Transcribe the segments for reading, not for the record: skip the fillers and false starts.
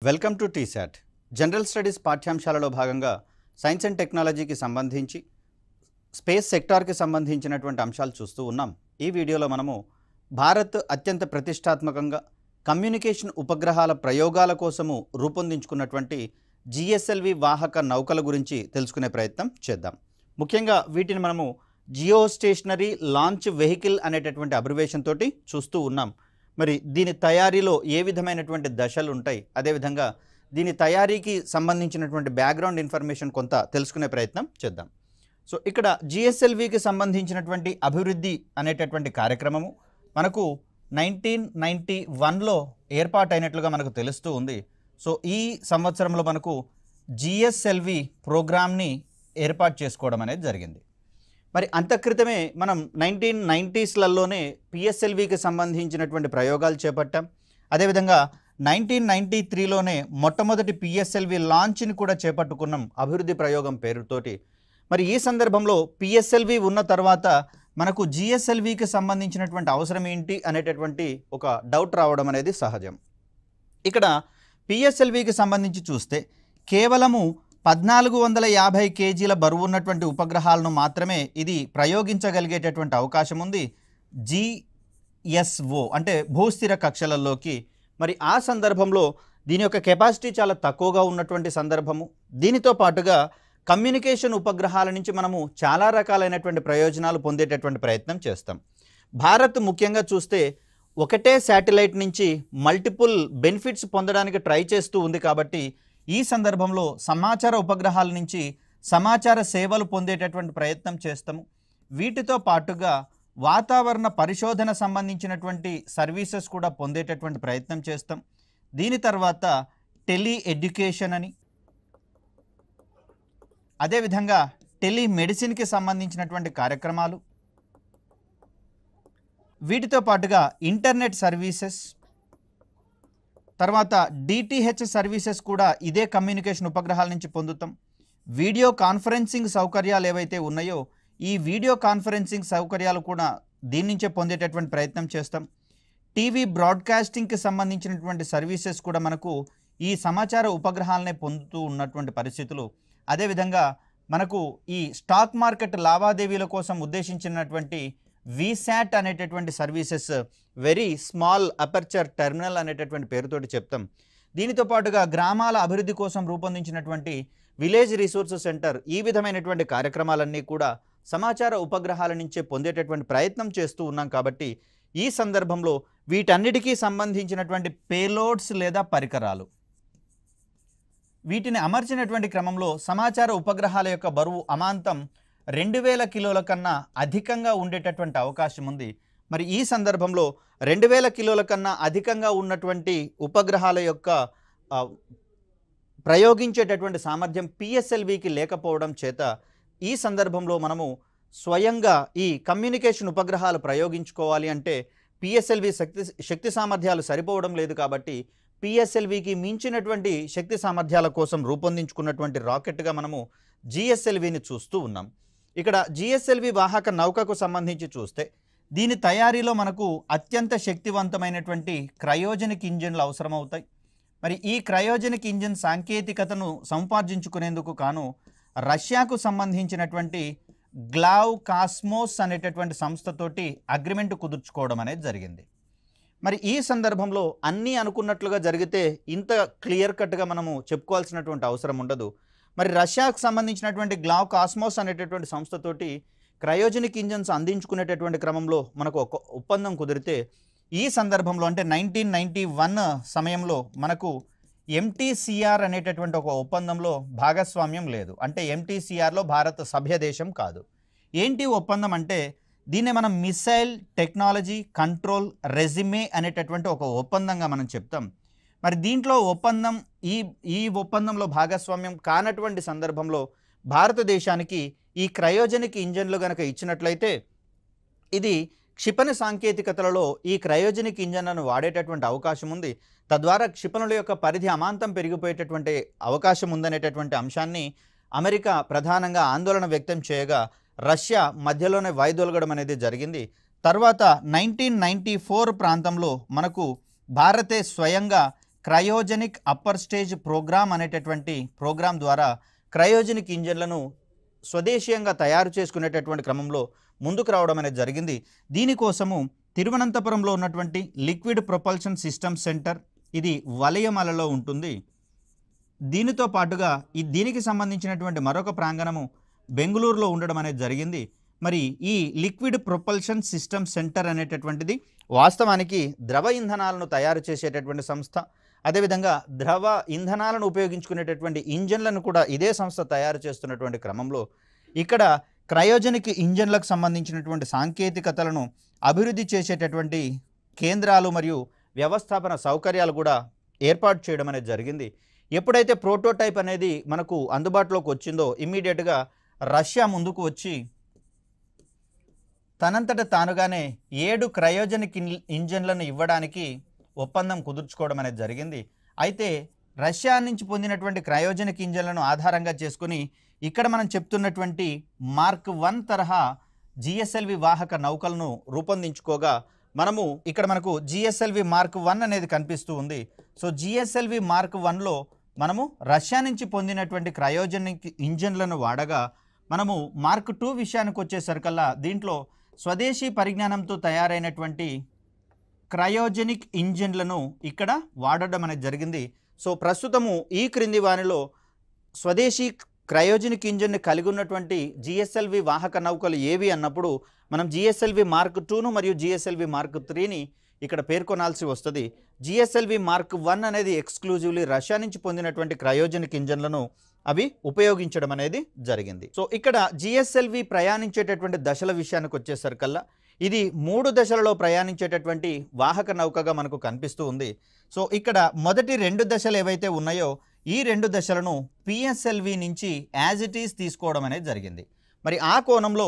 Welcome to TSAT. General studies పాఠ్యాంశాలలో భాగంగా science and టెక్నాలజీకి సంబంధించి స్పేస్ సెక్టార్కి సంబంధించినటువంటి అంశాలు చూస్తూ ఉన్నాం. ఈ వీడియోలో మనము భారత్ అత్యంత ప్రతిష్టాత్మకంగా కమ్యూనికేషన్ ఉపగ్రహాల ప్రయోగాల కోసము రూపొందించుకున్నటువంటి జిఎస్ఎల్వి వాహక నౌకల గురించి తెలుసుకునే ప్రయత్నం చేద్దాం. ముఖ్యంగా వీటిని మనము జియో స్టేషనరీ లాంచ్ వెహికల్ అనేటటువంటి అబ్రివేషన్ తోటి చూస్తూ ఉన్నాం. మరి దీని తయారీలో ఏ విధమైనటువంటి దశలు ఉంటాయి, అదేవిధంగా దీని తయారీకి సంబంధించినటువంటి బ్యాక్గ్రౌండ్ ఇన్ఫర్మేషన్ కొంత తెలుసుకునే ప్రయత్నం చేద్దాం. సో ఇక్కడ జిఎస్ఎల్వికి సంబంధించినటువంటి అభివృద్ధి అనేటటువంటి కార్యక్రమము మనకు 1991లో ఏర్పాటైనట్లుగా మనకు తెలుస్తూ ఉంది. సో ఈ సంవత్సరంలో మనకు జిఎస్ఎల్వి ప్రోగ్రామ్ని ఏర్పాటు చేసుకోవడం అనేది జరిగింది. మరి అంతక్రితమే మనం 1990స్లలోనే పిఎస్ఎల్వికి సంబంధించినటువంటి ప్రయోగాలు చేపట్టాం. అదేవిధంగా 1993లోనే మొట్టమొదటి పిఎస్ఎల్వి లాంచ్ని కూడా చేపట్టుకున్నాం అభివృద్ధి ప్రయోగం పేరుతోటి. మరి ఈ సందర్భంలో పిఎస్ఎల్వి ఉన్న తర్వాత మనకు జిఎస్ఎల్వికి సంబంధించినటువంటి అవసరం ఏంటి అనేటటువంటి ఒక డౌట్ రావడం అనేది సహజం. ఇక్కడ పిఎస్ఎల్వికి సంబంధించి చూస్తే కేవలము 1450 కేజీల బరువు ఉన్నటువంటి ఉపగ్రహాలను మాత్రమే ఇది ప్రయోగించగలిగేటటువంటి అవకాశం ఉంది జిఎస్ఓ అంటే భూస్థిర కక్షలలోకి. మరి ఆ సందర్భంలో దీని యొక్క కెపాసిటీ చాలా తక్కువగా ఉన్నటువంటి సందర్భము. దీనితో పాటుగా కమ్యూనికేషన్ ఉపగ్రహాల నుంచి మనము చాలా రకాలైనటువంటి ప్రయోజనాలు పొందేటటువంటి ప్రయత్నం చేస్తాం. భారత్ ముఖ్యంగా చూస్తే ఒకటే శాటిలైట్ నుంచి మల్టిపుల్ బెనిఫిట్స్ పొందడానికి ట్రై చేస్తూ ఉంది. కాబట్టి ఈ సందర్భంలో సమాచార ఉపగ్రహాల నుంచి సమాచార సేవలు పొందేటటువంటి ప్రయత్నం చేస్తాము. వీటితో పాటుగా వాతావరణ పరిశోధన సంబంధించినటువంటి సర్వీసెస్ కూడా పొందేటటువంటి ప్రయత్నం చేస్తాం. దీని తర్వాత టెలి ఎడ్యుకేషన్ అని, అదేవిధంగా టెలిమెడిసిన్కి సంబంధించినటువంటి కార్యక్రమాలు, వీటితో పాటుగా ఇంటర్నెట్ సర్వీసెస్, తర్వాత డిటిహెచ్ సర్వీసెస్ కూడా ఇదే కమ్యూనికేషన్ ఉపగ్రహాల నుంచి పొందుతాం. వీడియో కాన్ఫరెన్సింగ్ సౌకర్యాలు ఏవైతే ఉన్నాయో ఈ వీడియో కాన్ఫరెన్సింగ్ సౌకర్యాలు కూడా దీని నుంచే పొందేటటువంటి ప్రయత్నం చేస్తాం. టీవీ బ్రాడ్కాస్టింగ్కి సంబంధించినటువంటి సర్వీసెస్ కూడా మనకు ఈ సమాచార ఉపగ్రహాలనే పొందుతూ ఉన్నటువంటి పరిస్థితులు. అదేవిధంగా మనకు ఈ స్టాక్ మార్కెట్ లావాదేవీల కోసం ఉద్దేశించినటువంటి వీసాట్ అనేటటువంటి services, very small aperture terminal అనేటటువంటి పేరుతోటి చెప్తాం. దీనితో పాటుగా గ్రామాల అభివృద్ధి కోసం రూపొందించినటువంటి విలేజ్ రిసోర్స్ సెంటర్, ఈ విధమైనటువంటి కార్యక్రమాలన్నీ కూడా సమాచార ఉపగ్రహాల నుంచే పొందేటటువంటి ప్రయత్నం చేస్తూ ఉన్నాం. కాబట్టి ఈ సందర్భంలో వీటన్నిటికీ సంబంధించినటువంటి పేలోడ్స్ లేదా పరికరాలు, వీటిని అమర్చినటువంటి క్రమంలో సమాచార ఉపగ్రహాల యొక్క బరువు అమాంతం 2000 కిలోల కన్నా అధికంగా ఉండేటటువంటి అవకాశం ఉంది. మరి ఈ సందర్భంలో 2000 కిలోల కన్నా అధికంగా ఉన్నటువంటి ఉపగ్రహాల యొక్క ప్రయోగించేటటువంటి సామర్థ్యం పిఎస్ఎల్వికి లేకపోవడం చేత ఈ సందర్భంలో మనము స్వయంగా ఈ కమ్యూనికేషన్ ఉపగ్రహాలు ప్రయోగించుకోవాలి అంటే పిఎస్ఎల్వి శక్తి సామర్థ్యాలు సరిపోవడం లేదు. కాబట్టి పిఎస్ఎల్వికి మించినటువంటి శక్తి సామర్థ్యాల కోసం రూపొందించుకున్నటువంటి రాకెట్గా మనము జిఎస్ఎల్విని చూస్తూ ఉన్నాం. ఇక్కడ జిఎస్ఎల్వి వాహక నౌకకు సంబంధించి చూస్తే దీని తయారీలో మనకు అత్యంత శక్తివంతమైనటువంటి క్రయోజనిక్ ఇంజిన్లు అవసరమవుతాయి. మరి ఈ క్రయోజనిక్ ఇంజిన్ సాంకేతికతను సముపార్జించుకునేందుకు కాను రష్యాకు సంబంధించినటువంటి గ్లావ్ కాస్మోస్ అనేటటువంటి సంస్థతోటి అగ్రిమెంట్ కుదుర్చుకోవడం అనేది జరిగింది. మరి ఈ సందర్భంలో అన్నీ అనుకున్నట్లుగా జరిగితే ఇంత క్లియర్ కట్గా మనము చెప్పుకోవాల్సినటువంటి అవసరం ఉండదు. మరి రష్యాకు సంబంధించినటువంటి గ్లావ్ కాస్మోస్ అనేటటువంటి సంస్థతోటి క్రయోజనిక్ ఇంజన్స్ అందించుకునేటటువంటి క్రమంలో మనకు ఒక ఒప్పందం కుదిరితే ఈ సందర్భంలో అంటే 1991 సమయంలో మనకు ఎంటీసీఆర్ అనేటటువంటి ఒక ఒప్పందంలో భాగస్వామ్యం లేదు. అంటే ఎంటీసీఆర్లో భారత సభ్య దేశం కాదు. ఏంటి ఒప్పందం అంటే దీన్నే మనం మిసైల్ టెక్నాలజీ కంట్రోల్ రెజిమే అనేటటువంటి ఒక ఒప్పందంగా మనం చెప్తాం. మరి దీంట్లో ఒప్పందం ఈ ఒప్పందంలో భాగస్వామ్యం కానటువంటి సందర్భంలో భారతదేశానికి ఈ క్రయోజనిక్ ఇంజన్లు కనుక ఇచ్చినట్లయితే ఇది క్షిపణి సాంకేతికతలలో ఈ క్రయోజనిక్ ఇంజన్లను వాడేటటువంటి అవకాశం ఉంది. తద్వారా క్షిపణుల యొక్క పరిధి అమాంతం పెరిగిపోయేటటువంటి అవకాశం ఉందనేటటువంటి అంశాన్ని అమెరికా ప్రధానంగా ఆందోళన వ్యక్తం చేయగా రష్యా మధ్యలోనే వైదొలగడం అనేది జరిగింది. తర్వాత 1994 ప్రాంతంలో మనకు భారతే స్వయంగా క్రయోజెనిక్ అప్పర్ స్టేజ్ ప్రోగ్రామ్ అనేటటువంటి ప్రోగ్రాం ద్వారా క్రయోజెనిక్ ఇంజన్లను స్వదేశీయంగా తయారు చేసుకునేటటువంటి క్రమంలో ముందుకు రావడం అనేది జరిగింది. దీనికోసము తిరువనంతపురంలో ఉన్నటువంటి లిక్విడ్ ప్రొపల్షన్ సిస్టమ్ సెంటర్, ఇది వలయమలలో ఉంటుంది. దీనితో పాటుగా దీనికి సంబంధించినటువంటి మరొక ప్రాంగణము బెంగళూరులో ఉండడం అనేది జరిగింది. మరి ఈ లిక్విడ్ ప్రొపల్షన్ సిస్టమ్ సెంటర్ అనేటటువంటిది వాస్తవానికి ద్రవ ఇంధనాలను తయారు చేసేటటువంటి సంస్థ. అదేవిధంగా ద్రవ ఇంధనాలను ఉపయోగించుకునేటటువంటి ఇంజన్లను కూడా ఇదే సంస్థ తయారు చేస్తున్నటువంటి క్రమంలో ఇక్కడ క్రయోజెనిక్ ఇంజన్లకు సంబంధించినటువంటి సాంకేతికతలను అభివృద్ధి చేసేటటువంటి కేంద్రాలు మరియు వ్యవస్థాపన సౌకర్యాలు కూడా ఏర్పాటు చేయడం అనేది జరిగింది. ఎప్పుడైతే ప్రోటోటైప్ అనేది మనకు అందుబాటులోకి వచ్చిందో ఇమ్మీడియట్గా రష్యా ముందుకు వచ్చి తనంతట తానుగానే 7 క్రయోజెనిక్ ఇంజన్లను ఇవ్వడానికి ఒప్పందం కుదుర్చుకోవడం అనేది జరిగింది. అయితే రష్యా నుంచి పొందినటువంటి క్రయోజెనిక్ ఇంజన్లను ఆధారంగా చేసుకుని ఇక్కడ మనం చెప్తున్నటువంటి మార్క్ 1 తరహా జిఎస్ఎల్వి వాహక నౌకలను రూపొందించుకోగా మనము ఇక్కడ మనకు జిఎస్ఎల్వి మార్క్ 1 అనేది కనిపిస్తూ ఉంది. సో జిఎస్ఎల్వి మార్క్ 1లో మనము రష్యా నుంచి పొందినటువంటి క్రయోజెనిక్ ఇంజన్లను వాడగా మనము మార్క్ 2 విషయానికి వచ్చేసరికల్లా దీంట్లో స్వదేశీ పరిజ్ఞానంతో తయారైనటువంటి క్రయోజెనిక్ ఇంజిన్లను ఇక్కడ వాడడం అనేది జరిగింది. సో ప్రస్తుతము ఈ క్రింది వానిలో స్వదేశీ క్రయోజెనిక్ ఇంజిన్ని కలిగి ఉన్నటువంటి జిఎస్ఎల్వి వాహక నౌకలు ఏవి అన్నప్పుడు మనం జిఎస్ఎల్వి మార్క్ 2ను మరియు జిఎస్ఎల్వి మార్క్ 3ని ఇక్కడ పేర్కొనాల్సి వస్తుంది. జిఎస్ఎల్వి మార్క్ 1 అనేది ఎక్స్క్లూజివ్లీ రష్యా నుంచి పొందినటువంటి క్రయోజెనిక్ ఇంజన్లను అవి ఉపయోగించడం అనేది జరిగింది. సో ఇక్కడ జిఎస్ఎల్వి ప్రయాణించేటటువంటి దశల విషయానికి వచ్చేసరికల్లా ఇది 3 దశలలో ప్రయాణించేటటువంటి వాహక నౌకగా మనకు కనిపిస్తూ ఉంది. సో ఇక్కడ మొదటి 2 దశలు ఏవైతే ఉన్నాయో ఈ 2 దశలను పిఎస్ఎల్వి నుంచి యాజ్ ఇట్ ఈజ్ తీసుకోవడం అనేది జరిగింది. మరి ఆ కోణంలో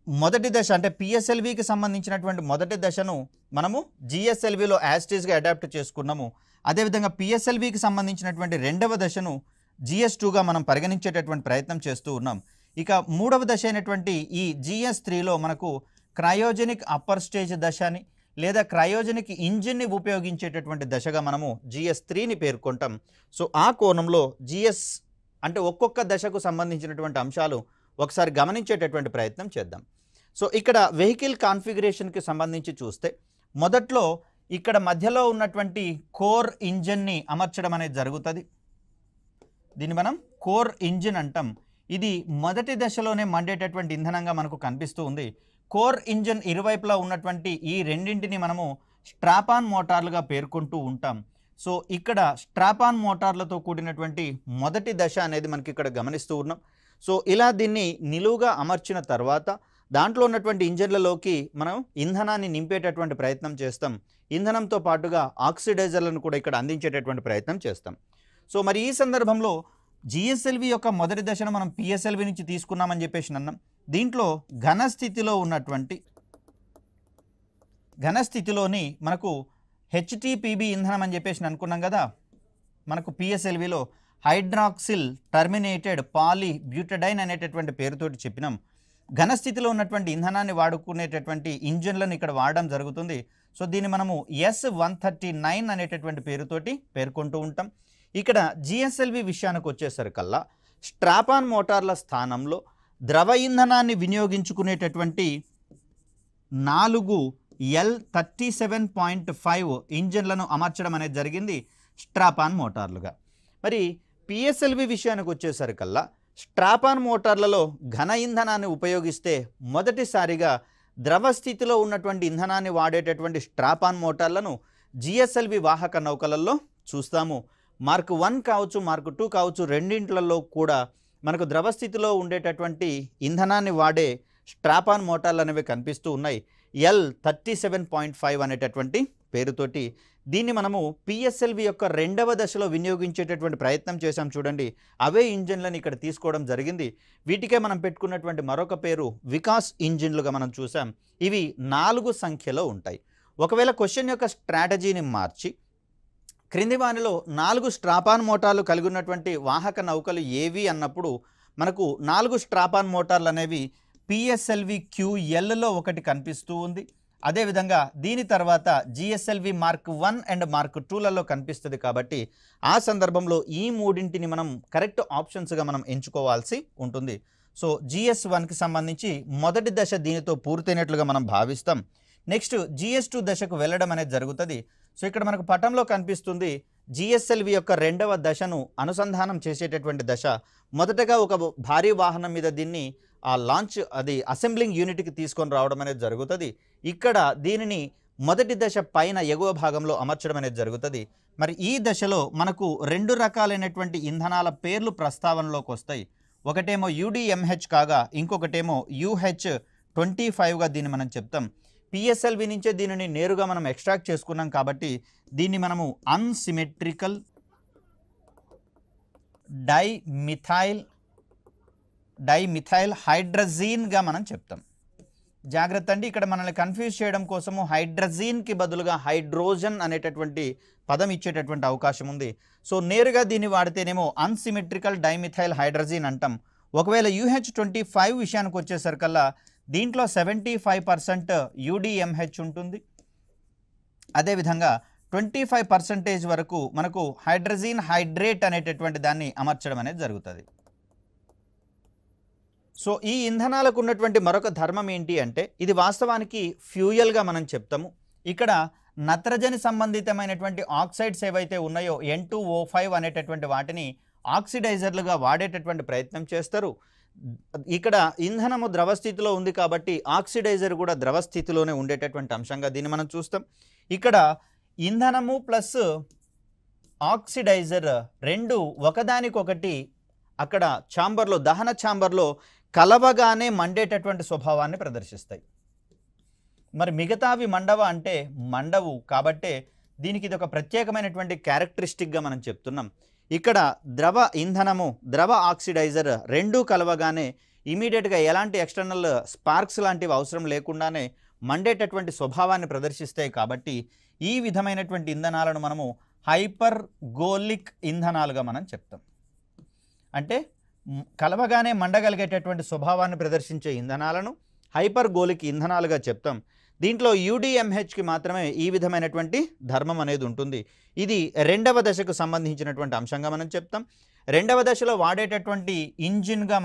మొదటి దశ అంటే పిఎస్ఎల్వికి సంబంధించినటువంటి మొదటి దశను మనము జిఎస్ఎల్విలో యాజ్ ఇట్ ఈజ్గా అడాప్ట్ చేసుకున్నాము. అదేవిధంగా పిఎస్ఎల్వికి సంబంధించినటువంటి రెండవ దశను GS2గా మనం పరిగణించేటటువంటి ప్రయత్నం చేస్తూ ఉన్నాం. ఇక మూడవ దశ అయినటువంటి ఈ GS3లో మనకు క్రయోజెనిక్ అప్పర్ స్టేజ్ దశని లేదా క్రయోజెనిక్ ఇంజిన్ని ఉపయోగించేటటువంటి దశగా మనము GS3ని పేర్కొంటాం. సో ఆ కోణంలో GS అంటే ఒక్కొక్క దశకు సంబంధించినటువంటి అంశాలు ఒకసారి గమనించేటటువంటి ప్రయత్నం చేద్దాం. సో ఇక్కడ వెహికల్ కాన్ఫిగరేషన్కి సంబంధించి చూస్తే మొదట్లో ఇక్కడ మధ్యలో ఉన్నటువంటి కోర్ ఇంజిన్ని అమర్చడం అనేది జరుగుతుంది. దీన్ని మనం కోర్ ఇంజిన్ అంటాం. ఇది మొదటి దశలోనే మండేటటువంటి ఇంధనంగా మనకు కనిపిస్తూ ఉంది. కోర్ ఇంజిన్ ఇరువైపులా ఉన్నటువంటి ఈ రెండింటిని మనము స్ట్రాపాన్ మోటార్లుగా పేర్కొంటూ ఉంటాం. సో ఇక్కడ స్ట్రాపాన్ మోటార్లతో కూడినటువంటి మొదటి దశ అనేది మనకి ఇక్కడ గమనిస్తూ ఉన్నాం. సో ఇలా దీన్ని నిలువుగా అమర్చిన తర్వాత దాంట్లో ఉన్నటువంటి ఇంజన్లలోకి మనం ఇంధనాన్ని నింపేటటువంటి ప్రయత్నం చేస్తాం. ఇంధనంతో పాటుగా ఆక్సిడైజర్లను కూడా ఇక్కడ అందించేటటువంటి ప్రయత్నం చేస్తాం. సో మరి ఈ సందర్భంలో జిఎస్ఎల్వి యొక్క మొదటి దశను మనం పిఎస్ఎల్వి నుంచి తీసుకున్నామని చెప్పేసి అన్నాం. దీంట్లో ఘనస్థితిలోని మనకు హెచ్టిపిబి ఇంధనం అని చెప్పేసి అనుకున్నాం కదా. మనకు పిఎస్ఎల్విలో హైడ్రాక్సిల్ టర్మినేటెడ్ పాలీ బ్యూటడైన్ అనేటటువంటి పేరుతోటి చెప్పినాం. ఘనస్థితిలో ఉన్నటువంటి ఇంధనాన్ని వాడుకునేటటువంటి ఇంజన్లను ఇక్కడ వాడడం జరుగుతుంది. సో దీన్ని మనము S139 అనేటటువంటి పేరుతోటి పేర్కొంటూ ఉంటాం. ఇక్కడ జిఎస్ఎల్వి విషయానికి వచ్చేసరికల్లా స్ట్రాపాన్ మోటార్ల స్థానంలో ద్రవ ఇంధనాన్ని వినియోగించుకునేటటువంటి 4 L37.5 ఇంజన్లను అమర్చడం అనేది జరిగింది స్ట్రాపాన్ మోటార్లుగా. మరి పిఎస్ఎల్వి విషయానికి వచ్చేసరికల్లా స్ట్రాపాన్ మోటార్లలో ఘన ఇంధనాన్ని ఉపయోగిస్తే మొదటిసారిగా ద్రవ స్థితిలో ఉన్నటువంటి ఇంధనాన్ని వాడేటటువంటి స్ట్రాపాన్ మోటార్లను జిఎస్ఎల్వి వాహక నౌకలలో చూస్తాము. మార్క్ 1 కావచ్చు, మార్క్ 2 కావచ్చు, రెండింట్లలో కూడా మనకు ద్రవ స్థితిలో ఉండేటటువంటి ఇంధనాన్ని వాడే స్ట్రాపాన్ మోటార్లు అనేవి కనిపిస్తూ ఉన్నాయి. L37.5 అనేటటువంటి పేరుతోటి దీన్ని మనము పిఎస్ఎల్వి యొక్క రెండవ దశలో వినియోగించేటటువంటి ప్రయత్నం చేశాం. చూడండి, అవే ఇంజిన్లను ఇక్కడ తీసుకోవడం జరిగింది. వీటికే మనం పెట్టుకున్నటువంటి మరొక పేరు వికాస్ ఇంజిన్లుగా మనం చూసాం. ఇవి 4 సంఖ్యలో ఉంటాయి. ఒకవేళ క్వశ్చన్ యొక్క స్ట్రాటజీని మార్చి క్రింది వానిలో 4 స్ట్రాపాన్ మోటార్లు కలిగి ఉన్నటువంటి వాహక నౌకలు ఏవి అన్నప్పుడు మనకు 4 స్ట్రాపాన్ మోటార్లు అనేవి పిఎస్ఎల్వి QLలో ఒకటి కనిపిస్తూ ఉంది. అదేవిధంగా దీని తర్వాత జిఎస్ఎల్వి మార్క్ 1 అండ్ మార్క్ 2లలో కనిపిస్తుంది కాబట్టి ఆ సందర్భంలో ఈ మూడింటిని మనం కరెక్ట్ ఆప్షన్స్గా మనం ఎంచుకోవాల్సి ఉంటుంది. సో GS1కి సంబంధించి మొదటి దశ దీనితో పూర్తయినట్లుగా మనం భావిస్తాం. నెక్స్ట్ GS2 దశకు వెళ్ళడం అనేది జరుగుతుంది. సో ఇక్కడ మనకు పటంలో కనిపిస్తుంది జిఎస్ఎల్వి యొక్క రెండవ దశను అనుసంధానం చేసేటటువంటి దశ. మొదటగా ఒక భారీ వాహనం మీద దీన్ని ఆ లాంచ్ అది అసెంబ్లింగ్ యూనిట్కి తీసుకొని రావడం అనేది జరుగుతుంది. ఇక్కడ దీనిని మొదటి దశ పైన ఎగువ భాగంలో అమర్చడం అనేది జరుగుతుంది. మరి ఈ దశలో మనకు రెండు రకాలైనటువంటి ఇంధనాల పేర్లు ప్రస్తావనలోకి వస్తాయి. ఒకటేమో UDMH కాగా ఇంకొకటేమో UH25గా దీన్ని మనం చెప్తాం. PSLV నుంచే దీనిని నేరుగా మనం ఎక్స్ట్రాక్ట్ చేసుకున్నాం కాబట్టి దీన్ని మనము అన్సిమెట్రికల్ డైమిథైల్ హైడ్రజీన్గా మనం చెప్తాం. జాగ్రత్త అండి, ఇక్కడ మనల్ని కన్ఫ్యూజ్ చేయడం కోసము హైడ్రజీన్కి బదులుగా హైడ్రోజన్ అనేటటువంటి పదం ఇచ్చేటటువంటి అవకాశం ఉంది. సో నేరుగా దీన్ని వాడితేనేమో అన్సిమెట్రికల్ డైమిథైల్ హైడ్రజీన్ అంటాం. ఒకవేళ UH25 విషయానికి వచ్చేసరికల్లా దీంట్లో 75% UDMH ఉంటుంది. అదేవిధంగా 25% వరకు మనకు హైడ్రజీన్ హైడ్రేట్ అనేటటువంటి దాన్ని అమర్చడం అనేది జరుగుతుంది. సో ఈ ఇంధనాలకు ఉన్నటువంటి మరొక ధర్మం ఏంటి అంటే ఇది వాస్తవానికి ఫ్యూయల్గా మనం చెప్తాము. ఇక్కడ నత్రజని సంబంధితమైనటువంటి ఆక్సైడ్స్ ఏవైతే ఉన్నాయో N2O5 అనేటటువంటి వాటిని ఆక్సిడైజర్లుగా వాడేటటువంటి ప్రయత్నం చేస్తారు. ఇక్కడ ఇంధనము ద్రవస్థితిలో ఉంది కాబట్టి ఆక్సిడైజర్ కూడా ద్రవస్థితిలోనే ఉండేటటువంటి అంశంగా దీన్ని మనం చూస్తాం. ఇక్కడ ఇంధనము ప్లస్ ఆక్సిడైజర్ రెండు ఒకదానికొకటి అక్కడ ఛాంబర్లో దహన ఛాంబర్లో కలవగానే మండేటటువంటి స్వభావాన్ని ప్రదర్శిస్తాయి. మరి మిగతావి మండవ అంటే మండవు కాబట్టే దీనికి ఇది ఒక ప్రత్యేకమైనటువంటి క్యారెక్టరిస్టిక్గా మనం చెప్తున్నాం. ఇక్కడ ద్రవ ఇంధనము ద్రవ ఆక్సిడైజర్ రెండూ కలవగానే ఇమీడియట్గా ఎలాంటి ఎక్స్టర్నల్ స్పార్క్స్ లాంటివి అవసరం లేకుండానే మండేటటువంటి స్వభావాన్ని ప్రదర్శిస్తాయి. కాబట్టి ఈ విధమైనటువంటి ఇంధనాలను మనము హైపర్గోలిక్ ఇంధనాలుగా మనం చెప్తాం. అంటే కలవగానే మండగలిగేటటువంటి స్వభావాన్ని ప్రదర్శించే ఇంధనాలను హైపర్గోలిక్ ఇంధనాలుగా చెప్తాం. దీంట్లో UDMHకి మాత్రమే ఈ విధమైనటువంటి ధర్మం అనేది ఉంటుంది. ఇది రెండవ దశకు సంబంధించినటువంటి అంశంగా మనం చెప్తాం. రెండవ దశలో వాడేటటువంటి ఇంజిన్గా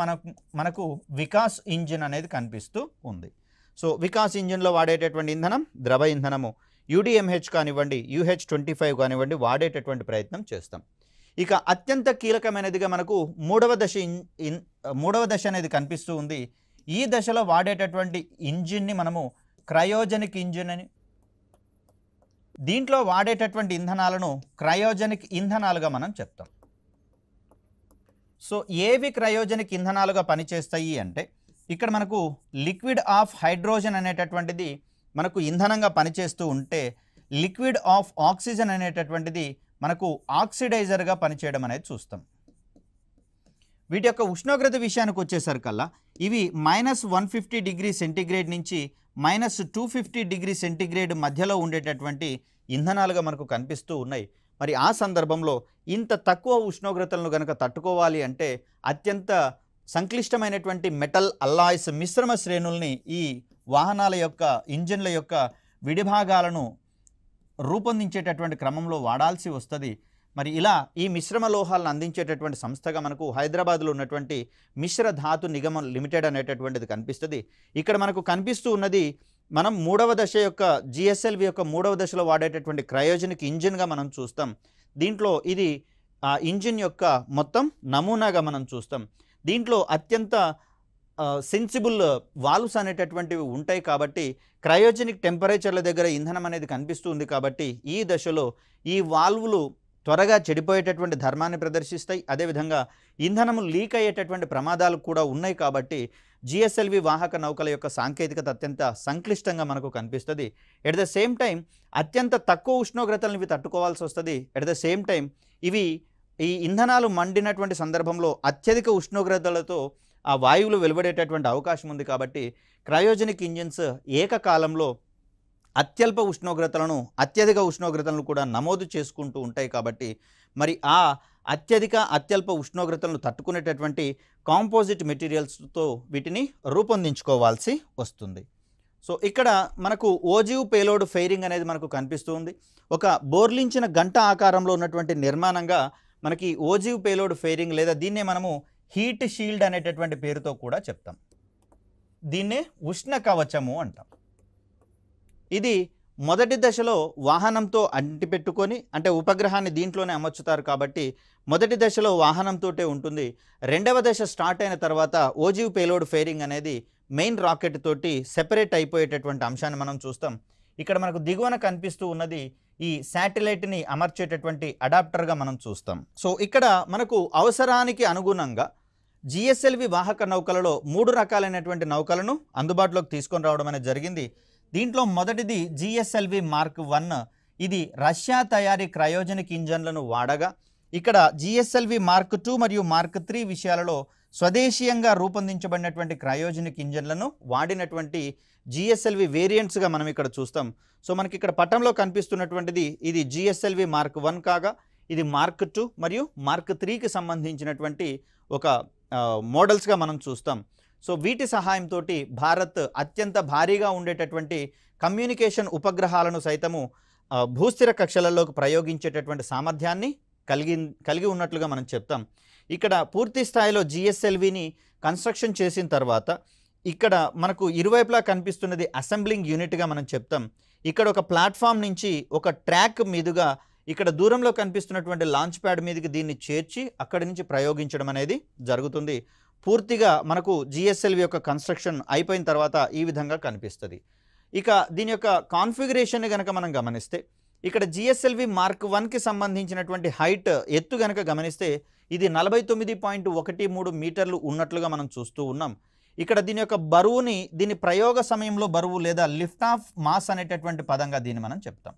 మనకు వికాస్ ఇంజిన్ అనేది కనిపిస్తూ ఉంది. సో వికాస్ ఇంజిన్లో వాడేటటువంటి ఇంధనం ద్రవ ఇంధనము UDMH కానివ్వండి UH25 కానివ్వండి వాడేటటువంటి ప్రయత్నం చేస్తాం. ఇక అత్యంత కీలకమైనదిగా మనకు మూడవ దశ అనేది కనిపిస్తూ ఉంది. ఈ దశలో వాడేటటువంటి ఇంజిన్ని మనము క్రయోజనిక్ ఇంజిన్ అని, దీంట్లో వాడేటటువంటి ఇంధనాలను క్రయోజనిక్ ఇంధనాలుగా మనం చెప్తాం. సో ఏవి క్రయోజనిక్ ఇంధనాలుగా పనిచేస్తాయి అంటే ఇక్కడ మనకు లిక్విడ్ ఆఫ్ హైడ్రోజన్ అనేటటువంటిది మనకు ఇంధనంగా పనిచేస్తూ ఉంటే లిక్విడ్ ఆఫ్ ఆక్సిజన్ అనేటటువంటిది మనకు ఆక్సిడైజర్గా పనిచేయడం అనేది చూస్తాం. వీటి యొక్క ఉష్ణోగ్రత విషయానికి వచ్చేసరికల్లా ఇవి -150°C నుంచి -250°C మధ్యలో ఉండేటటువంటి ఇంధనాలుగా మనకు కనిపిస్తూ ఉన్నాయి. మరి ఆ సందర్భంలో ఇంత తక్కువ ఉష్ణోగ్రతలను కనుక తట్టుకోవాలి అంటే అత్యంత సంక్లిష్టమైనటువంటి మెటల్ అల్లాయ్స్ మిశ్రమ శ్రేణుల్ని ఈ వాహనాల యొక్క ఇంజిన్ల యొక్క విడిభాగాలను రూపొందించేటటువంటి క్రమంలో వాడాల్సి వస్తుంది. మరి ఇలా ఈ మిశ్రమ లోహాలను అందించేటటువంటి సంస్థగా మనకు హైదరాబాద్లో ఉన్నటువంటి మిశ్ర ధాతు నిగమ లిమిటెడ్ అనేటటువంటిది కనిపిస్తుంది. ఇక్కడ మనకు కనిపిస్తూ ఉన్నది మనం మూడవ దశ యొక్క GSLV యొక్క మూడవ దశలో వాడేటటువంటి క్రయోజనిక్ ఇంజిన్గా మనం చూస్తాం. దీంట్లో ఇది ఆ ఇంజిన్ యొక్క మొత్తం నమూనాగా మనం చూస్తాం. దీంట్లో అత్యంత సెన్సిబుల్ వాల్వ్స్ అనేటటువంటివి ఉంటాయి కాబట్టి క్రయోజనిక్ టెంపరేచర్ల దగ్గర ఇంధనం అనేది కనిపిస్తుంది కాబట్టి ఈ దశలో ఈ వాల్వులు త్వరగా చెడిపోయేటటువంటి ధర్మాన్ని ప్రదర్శిస్తాయి. అదేవిధంగా ఇంధనము లీక్ అయ్యేటటువంటి ప్రమాదాలు కూడా ఉన్నాయి కాబట్టి GSLV వాహక నౌకల యొక్క సాంకేతికత అత్యంత సంక్లిష్టంగా మనకు కనిపిస్తుంది. ఎట్ ద సేమ్ టైం అత్యంత తక్కువ ఉష్ణోగ్రతలను ఇవి తట్టుకోవాల్సి వస్తుంది. ఎట్ ద సేమ్ టైం ఇవి ఈ ఇంధనాలు మండినటువంటి సందర్భంలో అత్యధిక ఉష్ణోగ్రతలతో ఆ వాయువులు వెలువడేటటువంటి అవకాశం ఉంది కాబట్టి క్రయోజనిక్ ఇంజిన్స్ ఏకకాలంలో అత్యల్ప ఉష్ణోగ్రతలను అత్యధిక ఉష్ణోగ్రతలను కూడా నమోదు చేసుకుంటూ ఉంటాయి. కాబట్టి మరి ఆ అత్యల్ప ఉష్ణోగ్రతలను తట్టుకునేటటువంటి కాంపోజిట్ మెటీరియల్స్తో వీటిని రూపొందించుకోవాల్సి వస్తుంది. సో ఇక్కడ మనకు ఓజివ్ పేలోడ్ ఫెయిరింగ్ అనేది మనకు కనిపిస్తూ ఉంది. ఒక బోర్లించిన గంట ఆకారంలో ఉన్నటువంటి నిర్మాణంగా మనకి ఓజివ్ పేలోడ్ ఫెయిరింగ్ లేదా దీన్నే మనము హీట్ షీల్డ్ అనేటటువంటి పేరుతో కూడా చెప్తాం. దీన్నే ఉష్ణ కవచము అంటాం. ఇది మొదటి దశలో వాహనంతో అంటిపెట్టుకొని అంటే ఉపగ్రహాన్ని దీంట్లోనే అమర్చుతారు కాబట్టి మొదటి దశలో వాహనంతోటే ఉంటుంది. రెండవ దశ స్టార్ట్ అయిన తర్వాత ఓజివ్ పేలోడ్ ఫెయిరింగ్ అనేది మెయిన్ రాకెట్ తోటి సెపరేట్ అయిపోయేటటువంటి అంశాన్ని మనం చూస్తాం. ఇక్కడ మనకు దిగువన కనిపిస్తూ ఉన్నది ఈ శాటిలైట్ని అమర్చేటటువంటి అడాప్టర్గా మనం చూస్తాం. సో ఇక్కడ మనకు అవసరానికి అనుగుణంగా జిఎస్ఎల్వి వాహక నౌకలలో 3 రకాలైనటువంటి నౌకలను అందుబాటులోకి తీసుకొని రావడం అనేది జరిగింది. దీంట్లో మొదటిది జిఎస్ఎల్వి మార్క్ 1. ఇది రష్యా తయారీ క్రయోజనిక్ ఇంజన్లను వాడగా ఇక్కడ జిఎస్ఎల్వి మార్క్ 2 మరియు మార్క్ 3 విషయాలలో స్వదేశీయంగా రూపొందించబడినటువంటి క్రయోజనిక్ ఇంజన్లను వాడినటువంటి జిఎస్ఎల్వి వేరియంట్స్గా మనం ఇక్కడ చూస్తాం. సో మనకి ఇక్కడ పటంలో కనిపిస్తున్నటువంటిది ఇది జిఎస్ఎల్వి మార్క్ 1 కాగా ఇది మార్క్ 2 మరియు మార్క్ 3కి సంబంధించినటువంటి ఒక మోడల్స్గా మనం చూస్తాం. సో వీటి సహాయంతో భారత్ అత్యంత భారీగా ఉండేటటువంటి కమ్యూనికేషన్ ఉపగ్రహాలను సైతము భూస్థిర కక్షలలోకి ప్రయోగించేటటువంటి సామర్థ్యాన్ని కలిగి ఉన్నట్లుగా మనం చెప్తాం. ఇక్కడ పూర్తి స్థాయిలో జిఎస్ఎల్విని కన్స్ట్రక్షన్ చేసిన తర్వాత ఇక్కడ మనకు ఇరువైపులా కనిపిస్తున్నది అసెంబ్లింగ్ యూనిట్గా మనం చెప్తాం. ఇక్కడ ఒక ప్లాట్ఫామ్ నుంచి ఒక ట్రాక్ మీదుగా ఇక్కడ దూరంలో కనిపిస్తున్నటువంటి లాంచ్ ప్యాడ్ మీదకి దీన్ని చేర్చి అక్కడి నుంచి ప్రయోగించడం అనేది జరుగుతుంది. పూర్తిగా మనకు జిఎస్ఎల్వి యొక్క కన్స్ట్రక్షన్ అయిపోయిన తర్వాత ఈ విధంగా కనిపిస్తుంది. ఇక దీని యొక్క కాన్ఫిగరేషన్ కనుక మనం గమనిస్తే ఇక్కడ జిఎస్ఎల్వి మార్క్ 1కి సంబంధించినటువంటి హైట్ ఎత్తు కనుక గమనిస్తే ఇది 49.13 మీటర్లు ఉన్నట్లుగా మనం చూస్తూ ఉన్నాం. ఇక్కడ దీని యొక్క బరువుని దీని ప్రయోగ సమయంలో బరువు లేదా లిఫ్ట్ ఆఫ్ మాస్ అనేటటువంటి పదంగా దీన్ని మనం చెప్తాం.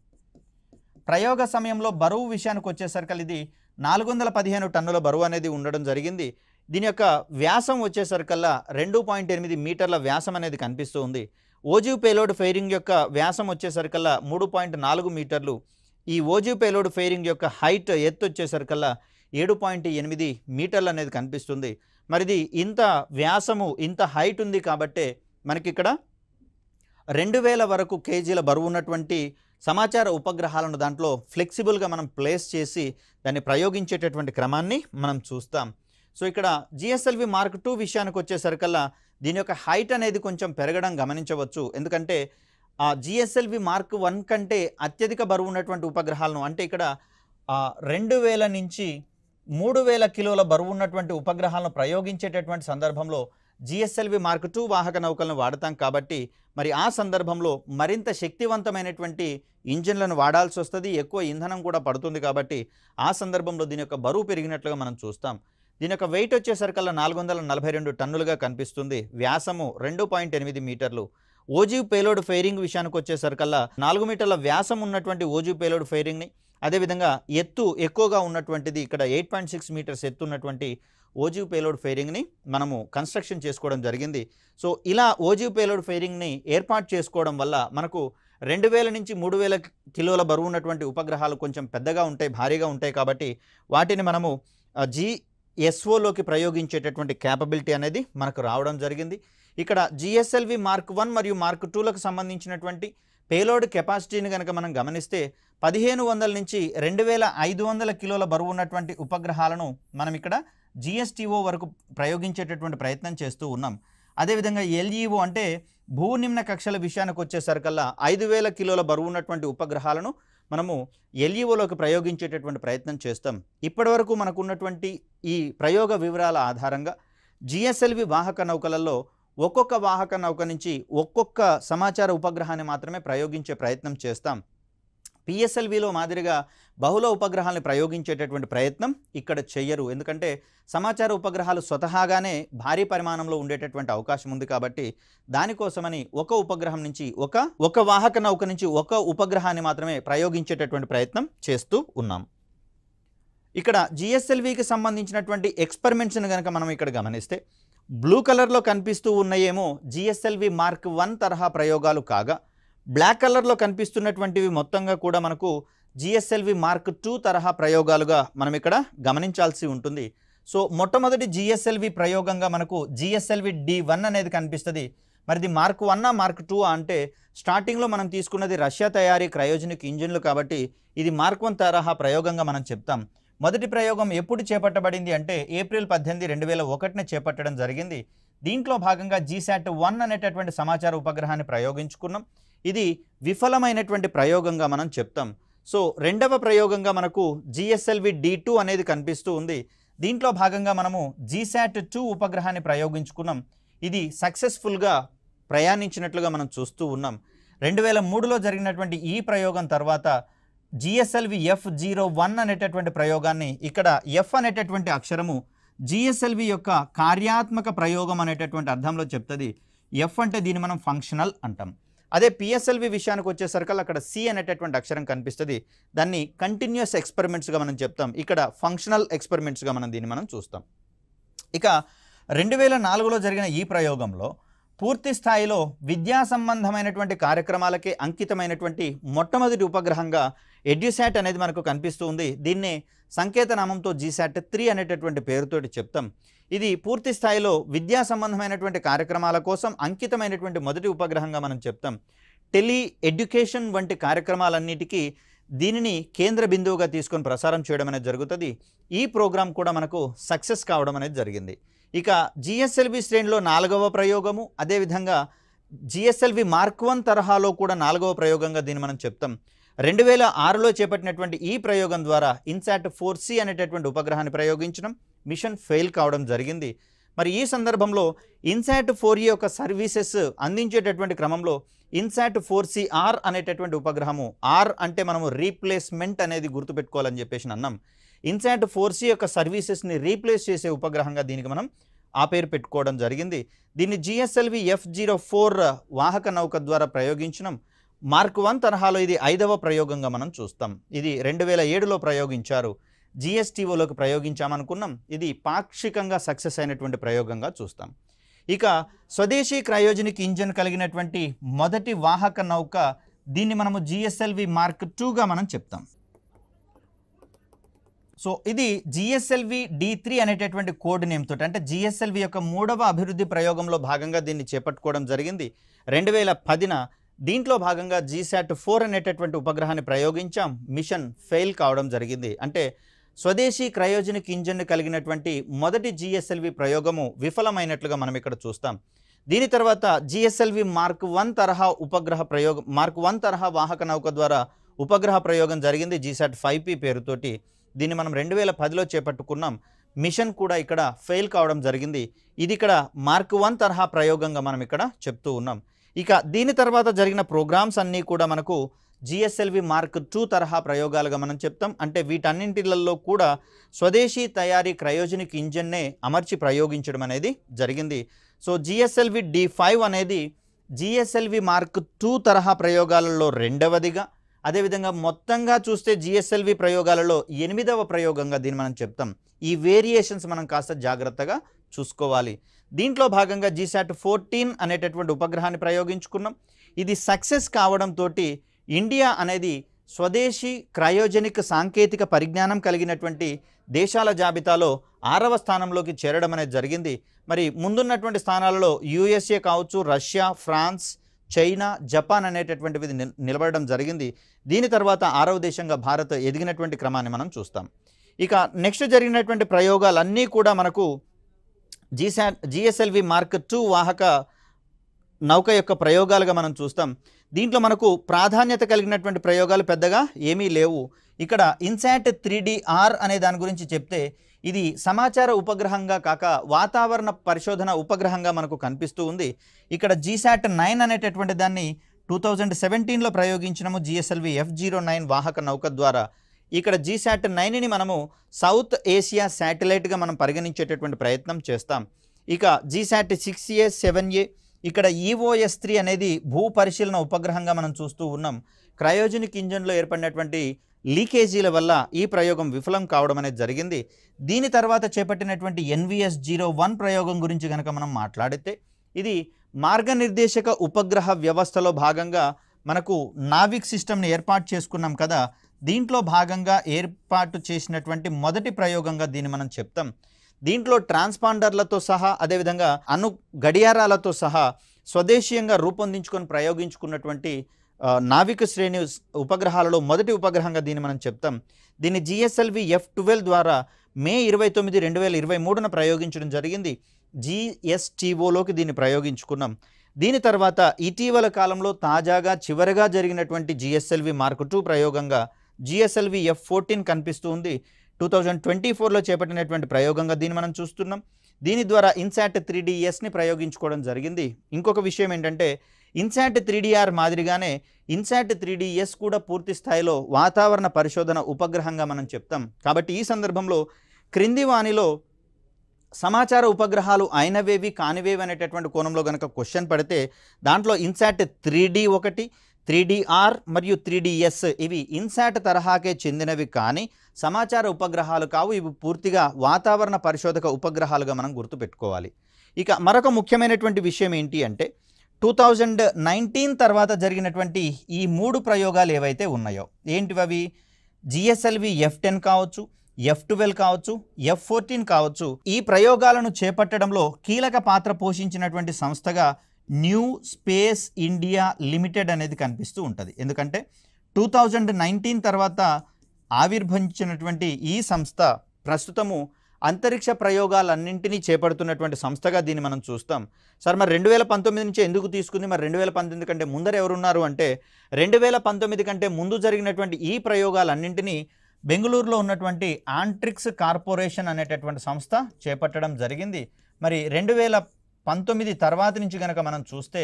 ప్రయోగ సమయంలో బరువు విషయానికి వచ్చేసరికి ఇది 415 టన్నుల బరువు అనేది ఉండడం జరిగింది. దీని యొక్క వ్యాసం వచ్చేసరికల్లా 2.8 మీటర్ల వ్యాసం అనేది కనిపిస్తూ ఉంది. ఓజివ్ పేలోడ్ ఫెయిరింగ్ యొక్క వ్యాసం వచ్చేసరికల్లా 3.4 మీటర్లు. ఈ ఓజివ్ పేలోడ్ ఫెయిరింగ్ యొక్క హైట్ ఎత్తు వచ్చేసరికల్లా 7.8 మీటర్లు అనేది కనిపిస్తుంది. మరిది ఇంత వ్యాసము ఇంత హైట్ ఉంది కాబట్టే మనకి ఇక్కడ 2000 వరకు కేజీల బరువు ఉన్నటువంటి సమాచార ఉపగ్రహాలను దాంట్లో ఫ్లెక్సిబుల్గా మనం ప్లేస్ చేసి దాన్ని ప్రయోగించేటటువంటి క్రమాన్ని మనం చూస్తాం. సో ఇక్కడ జిఎస్ఎల్వి మార్క్ 2 విషయానికి వచ్చేసరికల్లా దీని యొక్క హైట్ అనేది కొంచెం పెరగడం గమనించవచ్చు. ఎందుకంటే ఆ జిఎస్ఎల్వి మార్క్ 1 కంటే అత్యధిక బరువు ఉన్నటువంటి ఉపగ్రహాలను అంటే ఇక్కడ 2000 నుంచి 3000 కిలోల బరువు ఉన్నటువంటి ఉపగ్రహాలను ప్రయోగించేటటువంటి సందర్భంలో జిఎస్ఎల్వి మార్క్ 2 వాహక నౌకలను వాడతాం కాబట్టి మరి ఆ సందర్భంలో మరింత శక్తివంతమైనటువంటి ఇంజిన్లను వాడాల్సి వస్తుంది. ఎక్కువ ఇంధనం కూడా పడుతుంది కాబట్టి ఆ సందర్భంలో దీని యొక్క బరువు పెరిగినట్లుగా మనం చూస్తాం. దీని యొక్క వెయిట్ వచ్చేసరికల్లా 442 టన్నులుగా కనిపిస్తుంది. వ్యాసము 2.8 మీటర్లు. ఓజివ్ పేలోడ్ ఫెయిరింగ్ విషయానికి వచ్చేసరికల్లా 4 మీటర్ల వ్యాసం ఉన్నటువంటి ఓజివ్ పేలోడ్ ఫెయిరింగ్ని అదేవిధంగా ఎత్తు ఎక్కువగా ఉన్నటువంటిది ఇక్కడ 8.6 మీటర్స్ ఎత్తు ఉన్నటువంటి ఓజివ్ పేలోడ్ ఫెయిరింగ్ని మనము కన్స్ట్రక్షన్ చేసుకోవడం జరిగింది. సో ఇలా ఓజివ్ పేలోడ్ ఫెయిరింగ్ని ఏర్పాటు చేసుకోవడం వల్ల మనకు 2000 నుంచి 3000 కిలోల బరువు ఉన్నటువంటి ఉపగ్రహాలు కొంచెం పెద్దగా ఉంటాయి, భారీగా ఉంటాయి కాబట్టి వాటిని మనము జిఎస్ఓలోకి ప్రయోగించేటటువంటి క్యాపబిలిటీ అనేది మనకు రావడం జరిగింది. ఇక్కడ జిఎస్ఎల్వి మార్క్ 1 మరియు మార్క్ 2లకు సంబంధించినటువంటి పేలోడ్ కెపాసిటీని కనుక మనం గమనిస్తే 1500 నుంచి 2500 కిలోల బరువు ఉన్నటువంటి ఉపగ్రహాలను మనం ఇక్కడ జిఎస్టిఓ వరకు ప్రయోగించేటటువంటి ప్రయత్నం చేస్తూ ఉన్నాం. అదేవిధంగా ఎల్ఈఓ అంటే భూ నిమ్న కక్షల విషయానికి వచ్చేసరికల్లా 5000 కిలోల బరువు ఉన్నటువంటి ఉపగ్రహాలను మనము ఎల్ఈఓలోకి ప్రయోగించేటటువంటి ప్రయత్నం చేస్తాం. ఇప్పటి వరకు మనకు ఉన్నటువంటి ఈ ప్రయోగ వివరాల ఆధారంగా జిఎస్ఎల్వి వాహక నౌకలలో ఒక్కొక్క వాహక నౌక నుంచి ఒక్కొక్క సమాచార ఉపగ్రహాన్ని మాత్రమే ప్రయోగించే ప్రయత్నం చేస్తాం. పిఎస్ఎల్విలో మాదిరిగా బహుళ ఉపగ్రహాలను ప్రయోగించేటటువంటి ప్రయత్నం ఇక్కడ చెయ్యరు. ఎందుకంటే సమాచార ఉపగ్రహాలు స్వతహాగానే భారీ పరిమాణంలో ఉండేటటువంటి అవకాశం ఉంది కాబట్టి దానికోసమని ఒక ఉపగ్రహం నుంచి ఒక వాహక నౌక నుంచి ఒక ఉపగ్రహాన్ని మాత్రమే ప్రయోగించేటటువంటి ప్రయత్నం చేస్తూ ఉన్నాం. ఇక్కడ జిఎస్ఎల్వికి సంబంధించినటువంటి ఎక్స్పెరిమెంట్స్ని కనుక మనం ఇక్కడ గమనిస్తే బ్లూ కలర్లో కనిపిస్తూ ఉన్నాయేమో జిఎస్ఎల్వి మార్క్ 1 తరహా ప్రయోగాలు కాగా బ్లాక్ కలర్లో కనిపిస్తున్నటువంటివి మొత్తంగా కూడా మనకు జిఎస్ఎల్వి మార్క్ 2 తరహా ప్రయోగాలుగా మనం ఇక్కడ గమనించాల్సి ఉంటుంది. సో మొట్టమొదటి జిఎస్ఎల్వి ప్రయోగంగా మనకు జిఎస్ఎల్వి D1 అనేది కనిపిస్తుంది. మరి ఇది మార్క్ 1 మార్క్ 2 అంటే స్టార్టింగ్లో మనం తీసుకున్నది రష్యా తయారీ క్రయోజనిక్ ఇంజిన్లు కాబట్టి ఇది మార్క్ 1 తరహా ప్రయోగంగా మనం చెప్తాం. మొదటి ప్రయోగం ఎప్పుడు చేపట్టబడింది అంటే ఏప్రిల్ 18, 2001న చేపట్టడం జరిగింది. దీంట్లో భాగంగా GSAT-1 అనేటటువంటి సమాచార ఉపగ్రహాన్ని ప్రయోగించుకున్నాం. ఇది విఫలమైనటువంటి ప్రయోగంగా మనం చెప్తాం. సో రెండవ ప్రయోగంగా మనకు GSLV-D2 అనేది కనిపిస్తూ ఉంది. దీంట్లో భాగంగా మనము GSAT-2 ఉపగ్రహాన్ని ప్రయోగించుకున్నాం. ఇది సక్సెస్ఫుల్గా ప్రయాణించినట్లుగా మనం చూస్తూ ఉన్నాం. 2003లో జరిగినటువంటి ఈ ప్రయోగం తర్వాత GSLV-F01 అనేటటువంటి ప్రయోగాన్ని, ఇక్కడ F అనేటటువంటి అక్షరము GSLV యొక్క కార్యాత్మక ప్రయోగం అనేటటువంటి అర్థంలో చెప్తుంది. F అంటే దీన్ని మనం ఫంక్షనల్ అంటాం. అదే PSLV విషయానికి వచ్చేసరికి అక్కడ C అనేటటువంటి అక్షరం కనిపిస్తుంది. దాన్ని కంటిన్యూస్ ఎక్స్పెరిమెంట్స్గా మనం చెప్తాం. ఇక్కడ ఫంక్షనల్ ఎక్స్పెరిమెంట్స్గా దీన్ని మనం చూస్తాం. ఇక 2004లో జరిగిన ఈ ప్రయోగంలో పూర్తి స్థాయిలో విద్యా సంబంధమైనటువంటి కార్యక్రమాలకే అంకితమైనటువంటి మొట్టమొదటి ఉపగ్రహంగా ఎడ్యుసాట్ అనేది మనకు కనిపిస్తూ ఉంది. దీన్నే సంకేతనామంతో GSAT-3 అనేటటువంటి పేరుతోటి చెప్తాం. ఇది పూర్తి స్థాయిలో విద్యా సంబంధమైనటువంటి కార్యక్రమాల కోసం అంకితమైనటువంటి మొదటి ఉపగ్రహంగా మనం చెప్తాం. టెలి ఎడ్యుకేషన్ వంటి కార్యక్రమాలన్నిటికీ దీనిని కేంద్ర బిందువుగా తీసుకొని ప్రసారం చేయడం అనేది జరుగుతుంది. ఈ ప్రోగ్రాం కూడా మనకు సక్సెస్ కావడం అనేది జరిగింది. ఇక GSLV శ్రేణిలో 4వ ప్రయోగము, అదేవిధంగా GSLV మార్క్ 1 తరహాలో కూడా 4వ ప్రయోగంగా దీన్ని మనం చెప్తాం. 2006లో చేపట్టినటువంటి ఈ ప్రయోగం ద్వారా INSAT-4C అనేటటువంటి ఉపగ్రహాన్ని ప్రయోగించడం, మిషన్ ఫెయిల్ కావడం జరిగింది. మరి ఈ సందర్భంలో INSAT-4E యొక్క సర్వీసెస్ అందించేటటువంటి క్రమంలో INSAT-4CR అనేటటువంటి ఉపగ్రహము, ఆర్ అంటే మనము రీప్లేస్మెంట్ అనేది గుర్తుపెట్టుకోవాలని చెప్పేసి అన్నాం. INSAT-4C యొక్క సర్వీసెస్ని రీప్లేస్ చేసే ఉపగ్రహంగా దీనికి మనం ఆ పేరు పెట్టుకోవడం జరిగింది. దీన్ని GSLV-F04 వాహక నౌక ద్వారా ప్రయోగించడం. మార్క్ 1 తరహాలో ఇది 5వ ప్రయోగంగా మనం చూస్తాం. ఇది 2007లో ప్రయోగించారు. GSTOలోకి ప్రయోగించామనుకున్నాం. ఇది పాక్షికంగా సక్సెస్ అయినటువంటి ప్రయోగంగా చూస్తాం. ఇక స్వదేశీ క్రయోజనిక్ ఇంజిన్ కలిగినటువంటి మొదటి వాహక నౌక, దీన్ని మనము GSLV మార్క్ 2గా మనం చెప్తాం. సో ఇది GSLV-D3 అనేటటువంటి కోడ్ నేమ్ తోటి, అంటే GSLV యొక్క 3వ అభివృద్ధి ప్రయోగంలో భాగంగా దీన్ని చేపట్టుకోవడం జరిగింది 2010న. దీంట్లో భాగంగా GSAT-4 అనేటటువంటి ఉపగ్రహాన్ని ప్రయోగించాం. మిషన్ ఫెయిల్ కావడం జరిగింది. అంటే స్వదేశీ క్రయోజనిక్ ఇంజిన్ కలిగినటువంటి మొదటి GSLV ప్రయోగము విఫలమైనట్లుగా మనం ఇక్కడ చూస్తాం. దీని తర్వాత GSLV మార్క్ 1 తరహా ఉపగ్రహ ప్రయోగం, మార్క్ 1 తరహా వాహక నౌక ద్వారా ఉపగ్రహ ప్రయోగం జరిగింది GSAT-5P పేరుతోటి. దీన్ని మనం 2010లో చేపట్టుకున్నాం. మిషన్ కూడా ఇక్కడ ఫెయిల్ కావడం జరిగింది. ఇది ఇక్కడ మార్క్ 1 తరహా ప్రయోగంగా మనం ఇక్కడ చెప్తూ ఉన్నాం. ఇక దీని తర్వాత జరిగిన ప్రోగ్రామ్స్ అన్నీ కూడా మనకు GSLV మార్క్ 2 తరహా ప్రయోగాలుగా మనం చెప్తాం. అంటే వీటన్నింటిలలో కూడా స్వదేశీ తయారీ క్రయోజనిక్ ఇంజన్నే అమర్చి ప్రయోగించడం అనేది జరిగింది. సో GSLV-D5 అనేది GSLV మార్క్ 2 తరహా ప్రయోగాలలో రెండవదిగా, అదేవిధంగా మొత్తంగా చూస్తే GSLV ప్రయోగాలలో 8వ ప్రయోగంగా దీన్ని మనం చెప్తాం. ఈ వేరియేషన్స్ మనం కాస్త జాగ్రత్తగా చూసుకోవాలి. దీంట్లో భాగంగా GSAT-14 అనేటటువంటి ఉపగ్రహాన్ని ప్రయోగించుకున్నాం. ఇది సక్సెస్ కావడంతో ఇండియా అనేది స్వదేశీ క్రయోజనిక్ సాంకేతిక పరిజ్ఞానం కలిగినటువంటి దేశాల జాబితాలో 6వ స్థానంలోకి చేరడం అనేది జరిగింది. మరి ముందున్నటువంటి స్థానాలలో USA కావచ్చు, రష్యా, ఫ్రాన్స్, చైనా, జపాన్ అనేటటువంటివి నిలబడడం జరిగింది. దీని తర్వాత 6వ దేశంగా భారత్ ఎదిగినటువంటి క్రమాన్ని మనం చూస్తాం. ఇక నెక్స్ట్ జరిగినటువంటి ప్రయోగాలన్నీ కూడా మనకు GSLV మార్క్ 2 వాహక నౌక యొక్క ప్రయోగాలుగా మనం చూస్తాం. దీంట్లో మనకు ప్రాధాన్యత కలిగినటువంటి ప్రయోగాలు పెద్దగా ఏమీ లేవు. ఇక్కడ INSAT-3DR అనే దాని గురించి చెప్తే ఇది సమాచార ఉపగ్రహంగా కాక వాతావరణ పరిశోధన ఉపగ్రహంగా మనకు కనిపిస్తూ ఉంది. ఇక్కడ GSAT-9 అనేటటువంటి దాన్ని 2017లో ప్రయోగించినము GSLV-F09 వాహక నౌక ద్వారా. ఇక్కడ GSAT-9ని మనము సౌత్ ఏషియా శాటిలైట్గా మనం పరిగణించేటటువంటి ప్రయత్నం చేస్తాం. ఇక GSAT-6A, 7A, ఇక్కడ EOS-3 అనేది భూ పరిశీలన ఉపగ్రహంగా మనం చూస్తూ ఉన్నాం. క్రయోజనిక్ ఇంజన్లో ఏర్పడినటువంటి లీకేజీల వల్ల ఈ ప్రయోగం విఫలం కావడం అనేది జరిగింది. దీని తర్వాత చేపట్టినటువంటి NVS-01 ప్రయోగం గురించి కనుక మనం మాట్లాడితే ఇది మార్గనిర్దేశక ఉపగ్రహ వ్యవస్థలో భాగంగా మనకు నావిక్ సిస్టమ్ని ఏర్పాటు చేసుకున్నాం కదా. దీంట్లో భాగంగా ఏర్పాటు చేసినటువంటి మొదటి ప్రయోగంగా దీన్ని మనం చెప్తాం. దీంట్లో ట్రాన్స్పాండర్లతో సహా, అదేవిధంగా గడియారాలతో సహా స్వదేశీయంగా రూపొందించుకొని ప్రయోగించుకున్నటువంటి నావిక శ్రేణి ఉపగ్రహాలలో మొదటి ఉపగ్రహంగా దీన్ని మనం చెప్తాం. దీన్ని GSLV F12 ద్వారా మే 29, 2023న ప్రయోగించడం జరిగింది. GSTOలోకి దీన్ని ప్రయోగించుకున్నాం. దీని తర్వాత ఇటీవల కాలంలో తాజాగా చివరగా జరిగినటువంటి GSLV Mark II ప్రయోగంగా GSLV F14 కనిపిస్తూ ఉంది. 2024లో చేపట్టినటువంటి ప్రయోగంగా దీన్ని మనం చూస్తున్నాం. దీని ద్వారా ఇన్సాట్ 3DSని ప్రయోగించుకోవడం జరిగింది. ఇంకొక విషయం ఏంటంటే ఇన్సాట్ 3DR మాదిరిగానే ఇన్సాట్ 3DS కూడా పూర్తి స్థాయిలో వాతావరణ పరిశోధన ఉపగ్రహంగా మనం చెప్తాం. కాబట్టి ఈ సందర్భంలో క్రింది వానిలో సమాచార ఉపగ్రహాలు అయినవేవి కానివేవి అనేటటువంటి కోణంలో కనుక క్వశ్చన్ పడితే దాంట్లో ఇన్సాట్ 3D ఒకటి, 3DR మరియు 3DS ఇవి ఇన్సాట్ తరహాకే చెందినవి కానీ సమాచార ఉపగ్రహాలు కావు. ఇవి పూర్తిగా వాతావరణ పరిశోధక ఉపగ్రహాలుగా మనం గుర్తుపెట్టుకోవాలి. ఇక మరొక ముఖ్యమైనటువంటి విషయం ఏంటి అంటే 2019 తర్వాత జరిగినటువంటి ఈ 3 ప్రయోగాలు ఏవైతే ఉన్నాయో ఏంటివి? GSLV F10 కావచ్చు, F12 కావచ్చు, F14 కావచ్చు. ఈ ప్రయోగాలను చేపట్టడంలో కీలక పాత్ర పోషించినటువంటి సంస్థగా న్యూ స్పేస్ ఇండియా లిమిటెడ్ అనేది కనిపిస్తూ ఉంటుంది. ఎందుకంటే 2019 తర్వాత ఆవిర్భవించినటువంటి ఈ సంస్థ ప్రస్తుతము అంతరిక్ష ప్రయోగాలన్నింటినీ చేపడుతున్నటువంటి సంస్థగా దీన్ని మనం చూస్తాం. సార్ మరి 2019 నుంచి ఎందుకు తీసుకుంది? మరి 2019 కంటే ముందర ఎవరున్నారు అంటే 2019 కంటే ముందు జరిగినటువంటి ఈ ప్రయోగాలన్నింటినీ బెంగళూరులో ఉన్నటువంటి ఆంట్రిక్స్ కార్పొరేషన్ అనేటటువంటి సంస్థ చేపట్టడం జరిగింది. మరి 2019 తర్వాత నుంచి కనుక మనం చూస్తే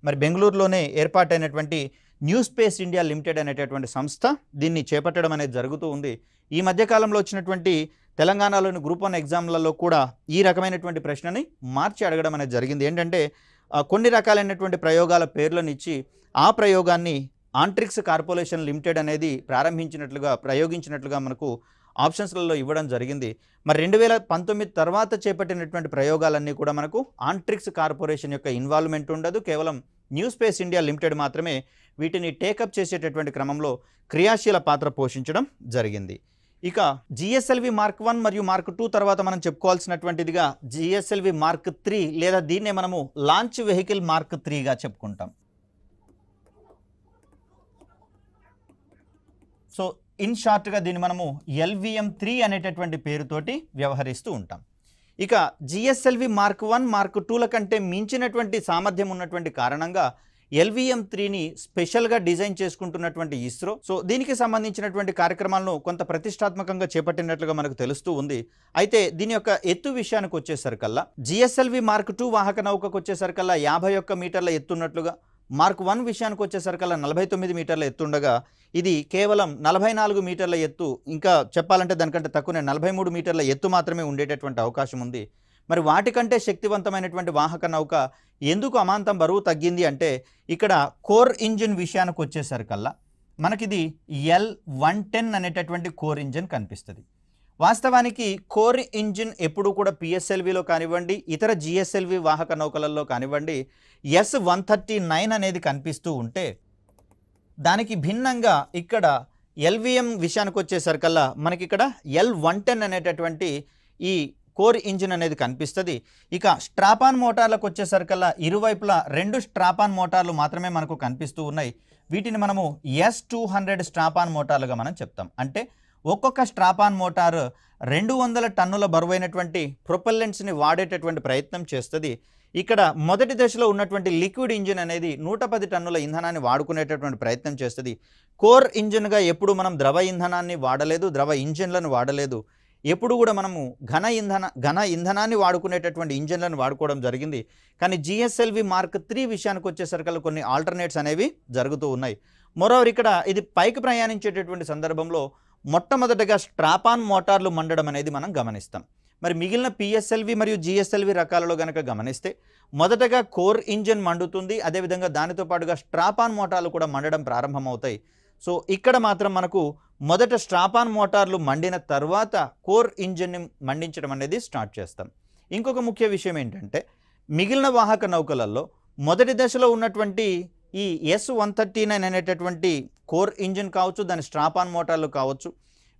మరి బెంగళూరులోనే ఏర్పాటైనటువంటి న్యూ స్పేస్ ఇండియా లిమిటెడ్ అనేటటువంటి సంస్థ దీన్ని చేపట్టడం అనేది జరుగుతూ ఉంది. ఈ మధ్యకాలంలో వచ్చినటువంటి తెలంగాణలోని గ్రూప్ 1 ఎగ్జామ్లలో కూడా ఈ రకమైనటువంటి ప్రశ్నని మార్చి అడగడం అనేది జరిగింది. ఏంటంటే కొన్ని రకాలైనటువంటి ప్రయోగాల పేర్లను ఇచ్చి ఆ ప్రయోగాన్ని ఆంట్రిక్స్ కార్పొరేషన్ లిమిటెడ్ అనేది ప్రయోగించినట్లుగా మనకు ఆప్షన్స్లలో ఇవ్వడం జరిగింది. మరి 2019 తర్వాత చేపట్టినటువంటి ప్రయోగాలన్నీ కూడా మనకు ఆంట్రిక్స్ కార్పొరేషన్ యొక్క ఇన్వాల్వ్మెంట్ ఉండదు. కేవలం న్యూ స్పేస్ ఇండియా లిమిటెడ్ మాత్రమే వీటిని టేకప్ చేసేటటువంటి క్రమంలో క్రియాశీల పాత్ర పోషించడం జరిగింది. ఇక GSLV Mark 1 మరియు Mark 2 తర్వాత మనం చెప్పుకోవాల్సినటువంటిదిగా GSLV Mark 3 లేదా దీన్నే మనము లాంచ్ వెహికల్ Mark 3గా చెప్పుకుంటాం. సో ఇన్ షార్ట్గా దీన్ని మనము LVM-3 అనేటటువంటి పేరుతోటి వ్యవహరిస్తూ ఉంటాం. ఇక GSLV Mark 1, Mark 2ల కంటే మించినటువంటి సామర్థ్యం ఉన్నటువంటి కారణంగా LVM-3ని స్పెషల్గా డిజైన్ చేసుకుంటున్నటువంటి ఇస్రో సో దీనికి సంబంధించినటువంటి కార్యక్రమాలను కొంత ప్రతిష్టాత్మకంగా చేపట్టినట్లుగా మనకు తెలుస్తూ ఉంది. అయితే దీని యొక్క ఎత్తు విషయానికి వచ్చేసరికల్లా GSLV Mark 2 వాహక నౌకకు వచ్చేసరికల్లా 51 మీటర్ల ఎత్తున్నట్లుగా, Mark 1 విషయానికి వచ్చేసరికల్లా 49 మీటర్ల ఎత్తుండగా ఇది కేవలం 44 మీటర్ల ఎత్తు, ఇంకా చెప్పాలంటే దానికంటే తక్కువనే 43 మీటర్ల ఎత్తు మాత్రమే ఉండేటటువంటి అవకాశం ఉంది. మరి వాటికంటే శక్తివంతమైనటువంటి వాహక నౌక ఎందుకు అమాంతం బరువు తగ్గింది అంటే ఇక్కడ కోర్ ఇంజిన్ విషయానికి వచ్చేసరికల్లా మనకిది L110 అనేటటువంటి కోర్ ఇంజిన్ కనిపిస్తుంది. వాస్తవానికి కోర్ ఇంజిన్ ఎప్పుడు కూడా PSLVలో కానివ్వండి, ఇతర GSLV వాహక నౌకలలో కానివ్వండి S139 అనేది కనిపిస్తూ ఉంటే దానికి భిన్నంగా ఇక్కడ LVM విషయానికి వచ్చేసరికల్లా మనకి ఇక్కడ L110 అనేటటువంటి ఈ కోర్ ఇంజిన్ అనేది కనిపిస్తుంది. ఇక స్ట్రాపాన్ మోటార్లకు వచ్చేసరికల్లా ఇరువైపులా 2 స్ట్రాపాన్ మోటార్లు మాత్రమే మనకు కనిపిస్తూ ఉన్నాయి. వీటిని మనము S200 స్ట్రాపాన్ మోటార్లుగా మనం చెప్తాం. అంటే ఒక్కొక్క స్ట్రాపాన్ మోటార్ 200 టన్నుల బరువైనటువంటి ప్రొపెల్లెంట్స్ని వాడేటటువంటి ప్రయత్నం చేస్తుంది. ఇక్కడ మొదటి దశలో ఉన్నటువంటి లిక్విడ్ ఇంజిన్ అనేది 110 టన్నుల ఇంధనాన్ని వాడుకునేటటువంటి ప్రయత్నం చేస్తుంది. కోర్ ఇంజిన్గా ఎప్పుడు మనం ద్రవ ఇంధనాన్ని వాడలేదు, ద్రవ ఇంజిన్లను వాడలేదు. ఎప్పుడు కూడా మనము ఘన ఇంధనాన్ని వాడుకునేటటువంటి ఇంజిన్లను వాడుకోవడం జరిగింది. కానీ GSLV Mark 3 విషయానికి వచ్చేసరికి కొన్ని ఆల్టర్నేట్స్ అనేవి జరుగుతూ ఉన్నాయి. మరోవర్ ఇక్కడ ఇది పైకి ప్రయాణించేటటువంటి సందర్భంలో మొట్టమొదటగా స్ట్రాపాన్ మోటార్లు మండడం అనేది మనం గమనిస్తాం. మరి మిగిలిన PSLV మరియు GSLV రకాలలో గనక గమనిస్తే మొదటగా కోర్ ఇంజిన్ మండుతుంది, అదేవిధంగా దానితో పాటుగా స్ట్రాపాన్ మోటార్లు కూడా మండడం ప్రారంభమవుతాయి. సో ఇక్కడ మాత్రం మనకు మొదట స్ట్రాపాన్ మోటార్లు మండిన తర్వాత కోర్ ఇంజిన్ని మండించడం అనేది స్టార్ట్ చేస్తాం. ఇంకొక ముఖ్య విషయం ఏంటంటే మిగిలిన వాహక నౌకలలో మొదటి దశలో ఉన్నటువంటి ఈ S139 అనేటటువంటి కోర్ ఇంజిన్ కావచ్చు, దాని స్ట్రాపాన్ మోటార్లు కావచ్చు,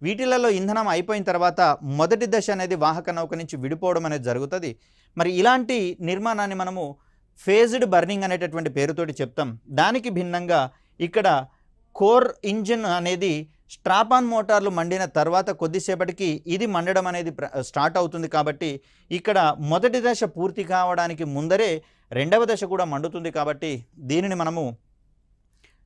వీటిలలో ఇంధనం అయిపోయిన తర్వాత మొదటి దశ అనేది వాహక నౌక నుంచి విడిపోవడం అనేది జరుగుతుంది. మరి ఇలాంటి నిర్మాణాన్ని మనము ఫేజ్డ్ బర్నింగ్ అనేటటువంటి పేరుతోటి చెప్తాం. దానికి భిన్నంగా ఇక్కడ కోర్ ఇంజిన్ అనేది స్ట్రాపాన్ మోటార్లు మండిన తర్వాత కొద్దిసేపటికి ఇది మండడం అనేది స్టార్ట్ అవుతుంది. కాబట్టి ఇక్కడ మొదటి దశ పూర్తి కావడానికి ముందరే రెండవ దశ కూడా మండుతుంది. కాబట్టి దీనిని మనము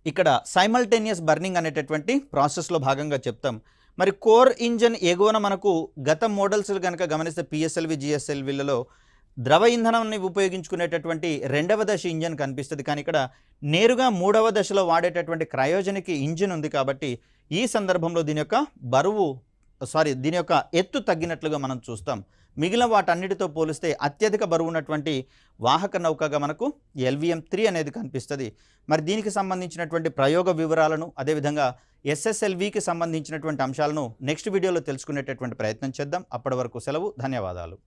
ఇక్కడ సైమల్టేనియస్ బర్నింగ్ అనేటటువంటి ప్రాసెస్లో భాగంగా చెప్తాం. మరి కోర్ ఇంజన్ ఎగువన మనకు గత మోడల్స్ కనుక గమనిస్తే పిఎస్ఎల్వి జిఎస్ఎల్విలలో ద్రవ ఇంధనాన్ని ఉపయోగించుకునేటటువంటి రెండవ దశ ఇంజన్ కనిపిస్తుంది. కానీ ఇక్కడ నేరుగా మూడవ దశలో వాడేటటువంటి క్రయోజనిక్ ఇంజిన్ ఉంది. కాబట్టి ఈ సందర్భంలో దీని యొక్క ఎత్తు తగ్గినట్లుగా మనం చూస్తాం. మిగిలిన వాటన్నిటితో పోలిస్తే అత్యధిక బరువు ఉన్నటువంటి వాహక నౌకగా మనకు LVM-3 అనేది కనిపిస్తుంది. మరి దీనికి సంబంధించినటువంటి ప్రయోగ వివరాలను అదేవిధంగా SSLVకి సంబంధించినటువంటి అంశాలను నెక్స్ట్ వీడియోలో తెలుసుకునేటటువంటి ప్రయత్నం చేద్దాం. అప్పటి వరకు సెలవు. ధన్యవాదాలు.